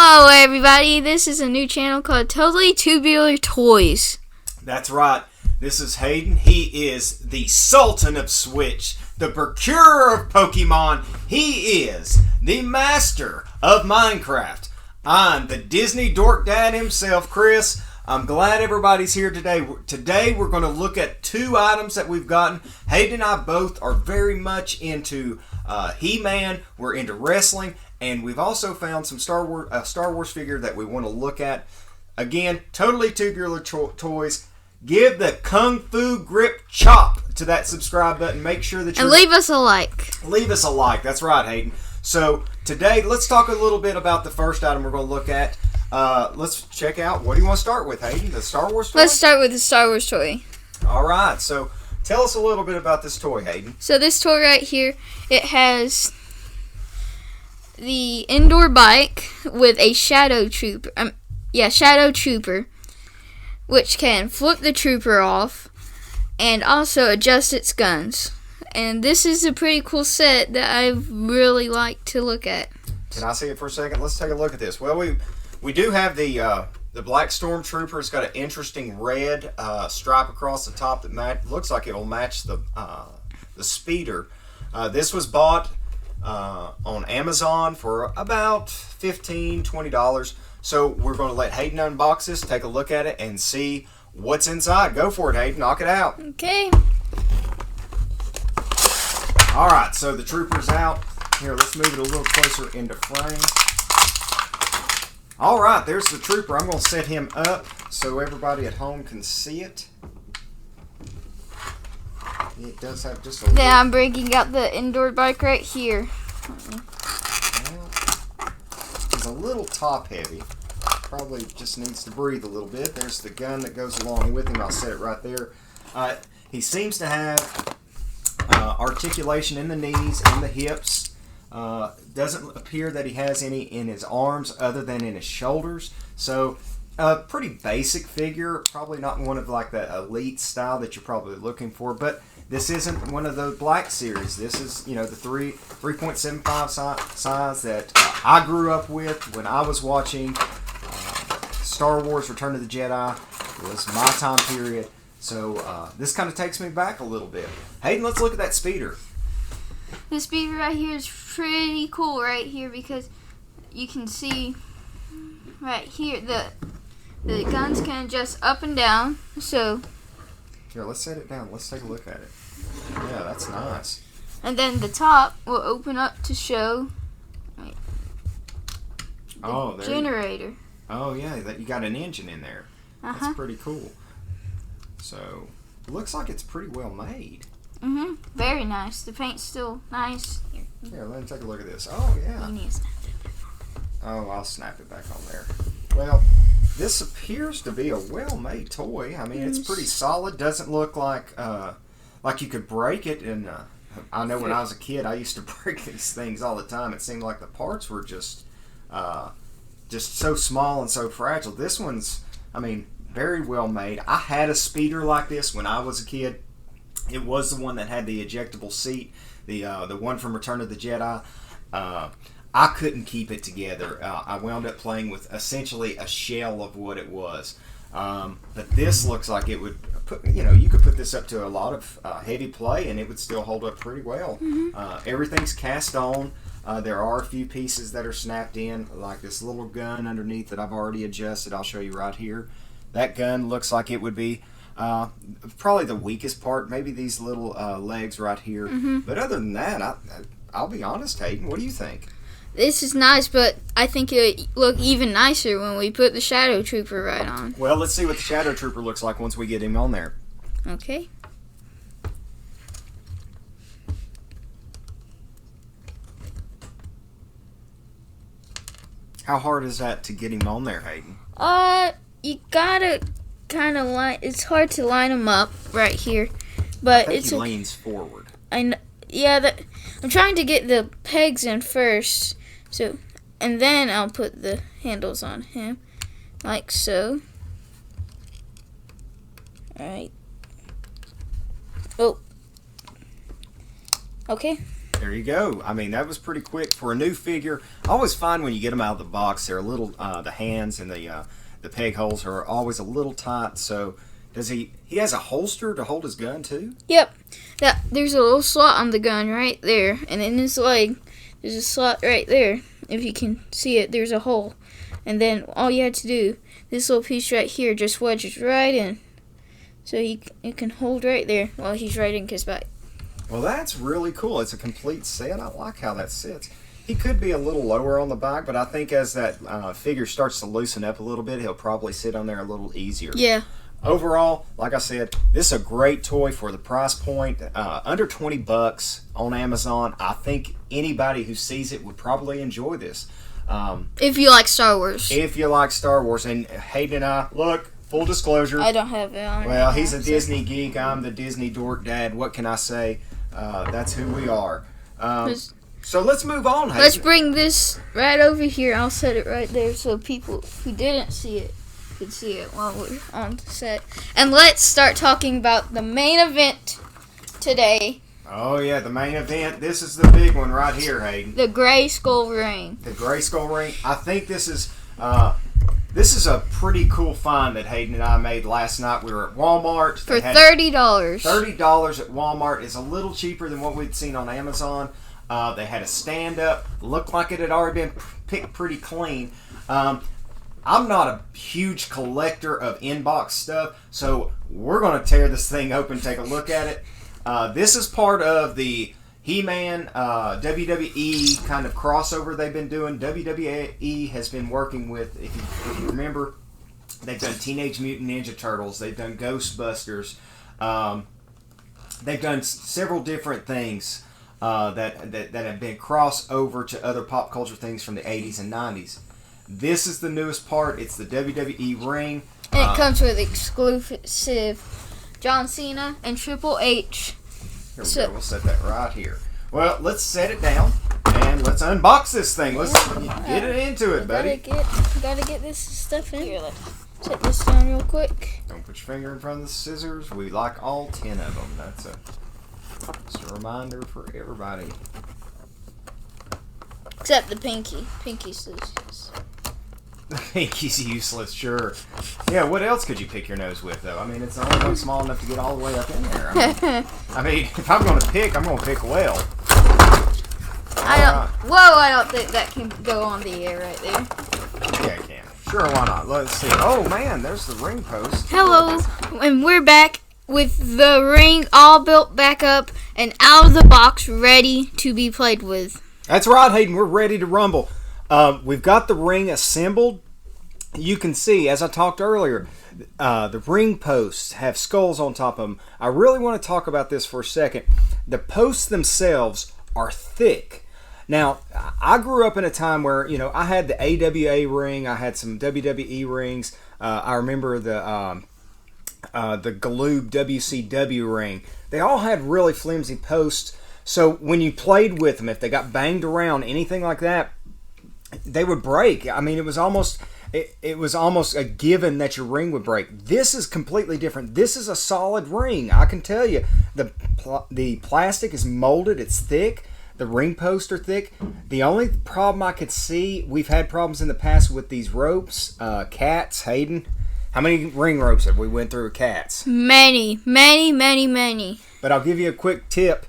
Hello everybody, this is a new channel called Totally Tubular Toys. That's right, this is Hayden. He is the Sultan of Switch, the procurer of Pokemon. He is the master of Minecraft. I'm the Disney Dork Dad himself, Chris. I'm glad everybody's here today. Today we're going to look at two items that we've gotten. Hayden and I both are very much into He-Man. We're into wrestling. And we've also found some Star Wars figure that we want to look at. Again, Totally Tubular Toys. Give the Kung Fu Grip Chop to that subscribe button. Make sure that you and leave us a like. Leave us a like. That's right, Hayden. So today, let's talk a little bit about the first item we're going to look at. Let's check out. What do you want to start with, Hayden? The Star Wars toy? Let's start with the Star Wars toy. All right. So tell us a little bit about this toy, Hayden. So this toy right here, it has the indoor bike with a shadow trooper. Shadow trooper, which can flip the trooper off and also adjust its guns. And this is a pretty cool set that I really like to look at. Can I see it for a second? Let's take a look at this. Well, we do have the Black Stormtrooper. It's got an interesting red stripe across the top that looks like it will match the speeder. This was bought on Amazon for about $15-20. So we're going to let Hayden unbox this, take a look at it, and see what's inside. Go for it, Hayden. Knock it out. Okay. All right, so the trooper's out. Here, let's move it a little closer into frame. All right, there's the trooper. I'm going to set him up so everybody at home can see it. It does have just a little... Then I'm breaking out the indoor bike right here. Well, he's a little top heavy. Probably just needs to breathe a little bit. There's the gun that goes along with him. I'll set it right there. He seems to have articulation in the knees and the hips. Doesn't appear that he has any in his arms other than in his shoulders. So a pretty basic figure. Probably not one of like the elite style that you're probably looking for, but this isn't one of the black series. This is, the 3.75 size that I grew up with when I was watching Star Wars Return of the Jedi. It was my time period. So this kind of takes me back a little bit. Hayden, let's look at that speeder. This speeder right here is pretty cool right here because you can see right here the guns can adjust up and down. So here, let's set it down. Let's take a look at it. Yeah, that's nice. And then the top will open up to show the generator. Oh yeah, you got an engine in there. That's pretty cool. So it looks like it's pretty well made. Very nice. The paint's still nice. Here, let me take a look at this. Oh yeah. You need to snap it. Oh, I'll snap it back on there. Well, this appears to be a well-made toy. I mean, it's pretty solid. Doesn't look like you could break it. And I know when I was a kid, I used to break these things all the time. It seemed like the parts were just so small and so fragile. This one's, very well made. I had a speeder like this when I was a kid. It was the one that had the ejectable seat, the one from Return of the Jedi. I couldn't keep it together. I wound up playing with essentially a shell of what it was. But this looks like it would put, you could put this up to a lot of heavy play and it would still hold up pretty well. Everything's cast on. There are a few pieces that are snapped in, like this little gun underneath that I've already adjusted. I'll show you right here. That gun looks like it would be probably the weakest part, maybe these little legs right here. But other than that, I'll be honest, Hayden, what do you think? This is nice, but I think it would look even nicer when we put the Shadow Trooper right on. Well, let's see what the Shadow Trooper looks like once we get him on there. Okay. How hard is that to get him on there, Hayden? You gotta kind of line. It's hard to line him up right here, but he leans forward. I'm trying to get the pegs in first, and then I'll put the handles on him, like so. All right. Oh. Okay. There you go. I mean, that was pretty quick for a new figure. I always find when you get them out of the box, they're a little, the hands and the peg holes are always a little tight. So, does he has a holster to hold his gun too? Yep. There's a little slot on the gun right there, and in his leg, there's a slot right there. If you can see it, there's a hole. And then all you have to do, this little piece right here just wedges right in. So it can hold right there while he's riding his bike. Well, that's really cool. It's a complete set. I like how that sits. He could be a little lower on the bike, but I think as that figure starts to loosen up a little bit, he'll probably sit on there a little easier. Yeah. Overall, like I said, this is a great toy for the price point. Under $20 on Amazon. I think anybody who sees it would probably enjoy this. If you like Star Wars. If you like Star Wars. And Hayden and I, look, full disclosure. I don't have it on. Well, he's a Disney geek. I'm the Disney dork dad. What can I say? That's who we are. So let's move on, Hayden. Let's bring this right over here. I'll set it right there so people who didn't see it could see it while we're on set. And let's start talking about the main event today. Oh, yeah, the main event. This is the big one right here, Hayden. The Gray Skull Ring. The Gray Skull Ring. I think this is a pretty cool find that Hayden and I made last night. We were at Walmart. For $30. $30 at Walmart is a little cheaper than what we'd seen on Amazon. They had a stand-up. Looked like it had already been picked pretty clean. I'm not a huge collector of inbox stuff, so we're going to tear this thing open, take a look at it. This is part of the He-Man WWE kind of crossover they've been doing. WWE has been working with, if you remember, they've done Teenage Mutant Ninja Turtles, they've done Ghostbusters, they've done several different things that have been crossover to other pop culture things from the 80s and 90s. This is the newest part. It's the WWE ring. And it comes with exclusive John Cena and Triple H. Here we go. We'll set that right here. Well, let's set it down and let's unbox this thing. Let's get it into it, buddy. Gotta get this stuff in here. Let's set this down real quick. Don't put your finger in front of the scissors. We like all 10 of them. That's just a reminder for everybody. Except the pinky. Pinky's useless. The pinky's useless, sure. Yeah, what else could you pick your nose with, though? I mean, it's only one small enough to get all the way up in there. I mean if I'm going to pick, I'm going to pick well. I don't think that can go on the air right there. Yeah, it can. Sure, why not? Let's see. Oh, man, there's the ring post. Hello, and we're back with the ring all built back up and out of the box, ready to be played with. That's right, Hayden. We're ready to rumble. We've got the ring assembled. You can see, as I talked earlier, the ring posts have skulls on top of them. I really want to talk about this for a second. The posts themselves are thick. Now, I grew up in a time where, I had the AWA ring. I had some WWE rings. I remember the Galoob WCW ring. They all had really flimsy posts. So when you played with them, if they got banged around, anything like that, they would break. I mean, it was almost a given that your ring would break. This is completely different. This is a solid ring. I can tell you, the plastic is molded. It's thick. The ring posts are thick. The only problem I could see, we've had problems in the past with these ropes. Cats, Hayden. How many ring ropes have we went through with cats? Many. But I'll give you a quick tip.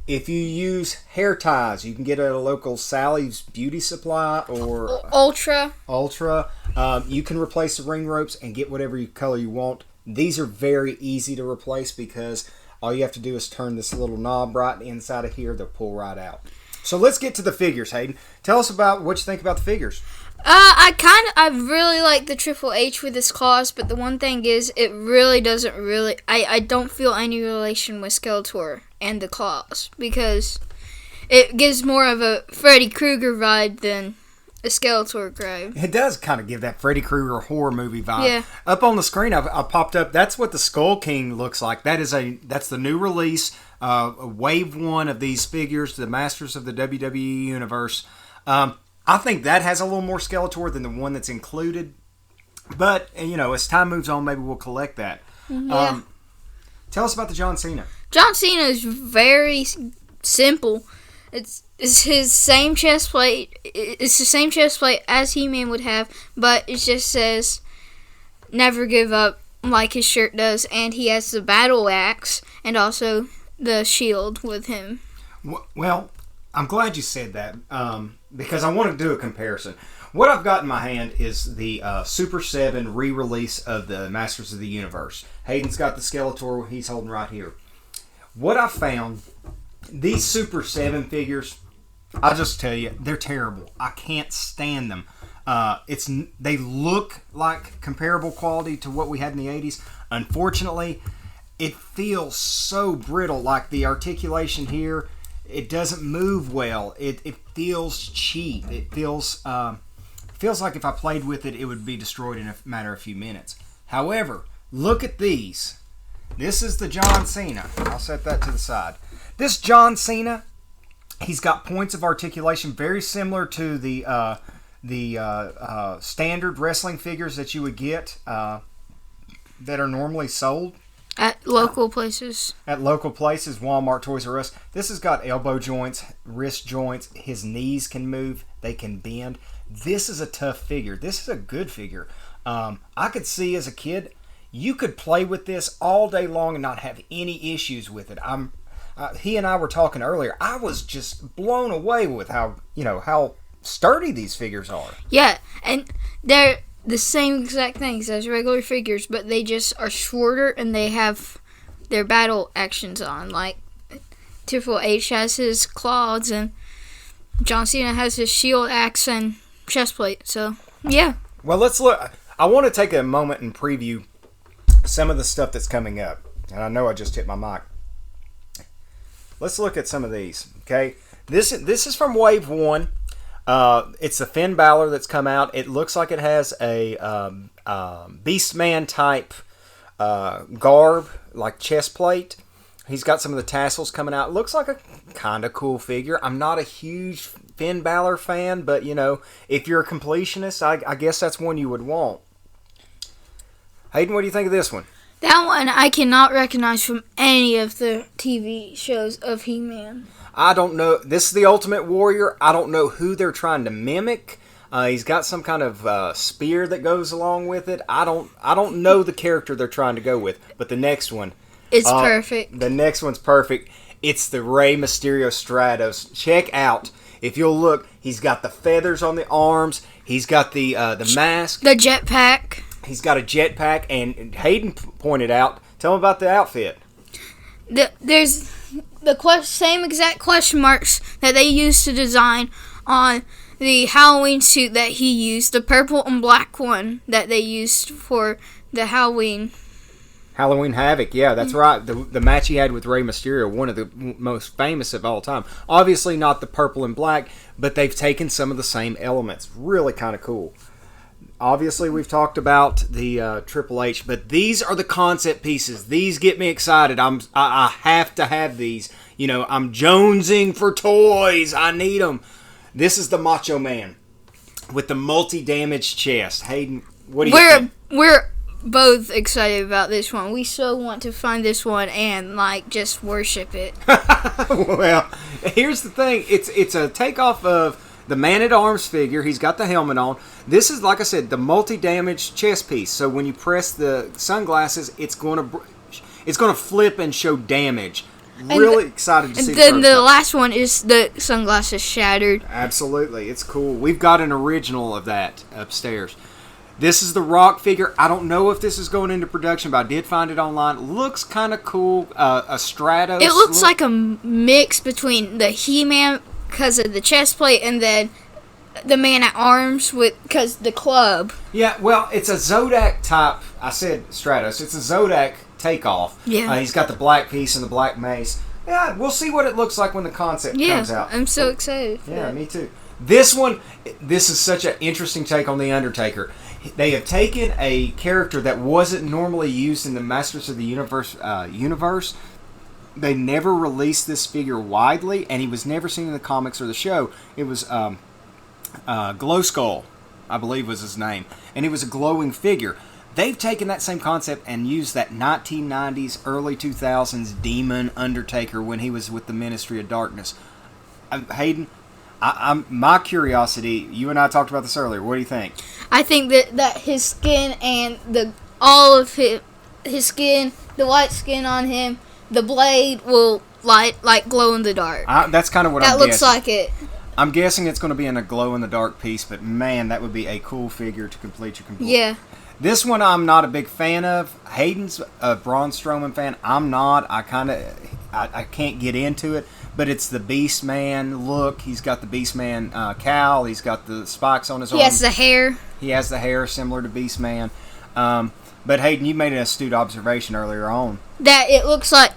If you use hair ties, you can get it at a local Sally's Beauty Supply or Ultra. You can replace the ring ropes and get whatever color you want. These are very easy to replace because all you have to do is turn this little knob right inside of here. They'll pull right out. So let's get to the figures, Hayden. Tell us about what you think about the figures. I really like the Triple H with his claws, but the one thing is, it really doesn't I don't feel any relation with Skeletor and the claws, because it gives more of a Freddy Krueger vibe than a Skeletor vibe. It does kind of give that Freddy Krueger horror movie vibe. Yeah. Up on the screen, I popped up, that's what the Skull King looks like. That's the new release, wave 1 of these figures, the Masters of the WWE Universe. I think that has a little more Skeletor than the one that's included. But, as time moves on, maybe we'll collect that. Yeah. Tell us about the John Cena. John Cena is very simple. It's his same chest plate. It's the same chest plate as He-Man would have, but it just says "Never Give Up" like his shirt does, and he has the battle axe and also the shield with him. Well, I'm glad you said that because I want to do a comparison. What I've got in my hand is the Super 7 re-release of the Masters of the Universe. Hayden's got the Skeletor he's holding right here. What I found, these Super 7 figures, I'll just tell you, they're terrible. I can't stand them. They look like comparable quality to what we had in the 80s. Unfortunately, it feels so brittle, like the articulation here, it doesn't move well. It feels cheap. It feels like if I played with it, it would be destroyed in a matter of a few minutes. However, look at these. This is the John Cena. I'll set that to the side. This John Cena, he's got points of articulation very similar to the standard wrestling figures that you would get that are normally sold at local places. At local places, Walmart, Toys R Us. This has got elbow joints, wrist joints. His knees can move. They can bend. This is a tough figure. This is a good figure. I could see as a kid, you could play with this all day long and not have any issues with it. He and I were talking earlier. I was just blown away with how sturdy these figures are. Yeah, and they're the same exact things as regular figures, but they just are shorter and they have their battle actions on. Like Triple H has his claws and John Cena has his shield, axe, and chest plate. So, yeah. Well, let's look. I want to take a moment and preview some of the stuff that's coming up. And I know I just hit my mic. Let's look at some of these, okay? This is from Wave 1. It's the Finn Balor that's come out. It looks like it has a Beastman type garb, like chest plate. He's got some of the tassels coming out. It looks like a kind of cool figure. I'm not a huge Finn Balor fan, but, if you're a completionist, I guess that's one you would want. Hayden, what do you think of this one? That one I cannot recognize from any of the TV shows of He-Man. I don't know. This is the Ultimate Warrior. I don't know who they're trying to mimic. He's got some kind of spear that goes along with it. I don't know the character they're trying to go with. But the next one, it's perfect. The next one's perfect. It's the Rey Mysterio Stratos. Check out. If you'll look, he's got the feathers on the arms. He's got the mask. The jetpack. He's got a jetpack, and Hayden pointed out. Tell him about the outfit. There's the same exact question marks that they used to design on the Halloween suit that he used, the purple and black one that they used for the Halloween Havoc. Yeah, that's right. The match he had with Rey Mysterio, one of the most famous of all time. Obviously not the purple and black, but they've taken some of the same elements. Really kind of cool. Obviously, we've talked about the Triple H, but these are the concept pieces. These get me excited. I have to have these. I'm jonesing for toys. I need them. This is the Macho Man with the multi-damage chest. Hayden, what do you think? We're both excited about this one. We so want to find this one and just worship it. Well, here's the thing. It's a takeoff of the Man-at-Arms figure. He's got the helmet on. This is, like I said, the multi-damage chest piece. So when you press the sunglasses, it's going to flip and show damage. Really excited to see the And then the last one is the sunglasses shattered. Absolutely. It's cool. We've got an original of that upstairs. This is the Rock figure. I don't know if this is going into production, but I did find it online. It looks kind of cool. A Stratos. It looks like a mix between the He-Man because of the chest plate and then the Man-at-Arms because the club. Yeah, well, it's a Zodak type. I said Stratos. It's a Zodak takeoff. Yeah. He's got the black piece and the black mace. Yeah, we'll see what it looks like when the concept comes out. I'm so excited. Yeah, me too. This is such an interesting take on The Undertaker. They have taken a character that wasn't normally used in the Masters of the universe. They never released this figure widely, and he was never seen in the comics or the show. It was Glow Skull, I believe was his name, and he was a glowing figure. they've taken that same concept and used that 1990s, early 2000s demon Undertaker when he was with the Ministry of Darkness. Hayden, my curiosity, you and I talked about this earlier. What do you think? I think that his skin and all of his skin, the white skin on him, the blade will like glow in the dark. That's kind of what I'm guessing. That looks like it. I'm guessing it's going to be in a glow in the dark piece, but man, that would be a cool figure to complete your complete. Yeah. This one I'm not a big fan of. Hayden's a Braun Strowman fan. I'm not. I can't get into it. But it's the Beast Man look. He's got the Beast Man cowl. He's got the spikes on his arm. He has the hair. He has the hair similar to Beast Man. But Hayden, you made an astute observation earlier on. That it looks like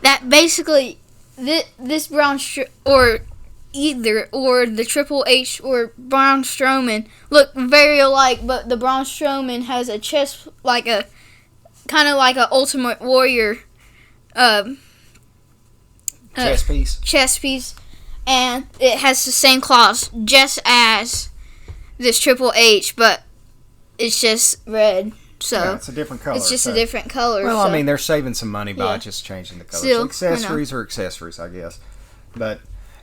that basically this or the Triple H or Braun Strowman look very alike, but the Braun Strowman has a chest like a kind of like a Ultimate Warrior chest piece, and it has the same claws just as this Triple H, but it's just red. So yeah, it's a different color. It's just a different color. Well, I mean, they're saving some money by just changing the color. Still, accessories are accessories, I guess. But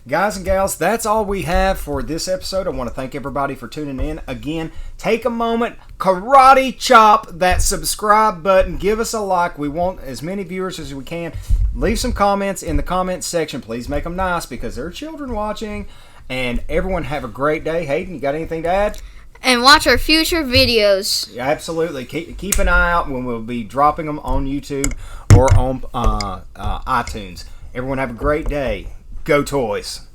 guys and gals, that's all we have for this episode. I want to thank everybody for tuning in. Again, take a moment, karate chop that subscribe button. Give us a like. We want as many viewers as we can. Leave some comments in the comments section. Please make them nice because there are children watching. And everyone have a great day. Hayden, you got anything to add? And watch our future videos. Yeah, absolutely. Keep an eye out when we'll be dropping them on YouTube or on iTunes. Everyone have a great day. Go Toys.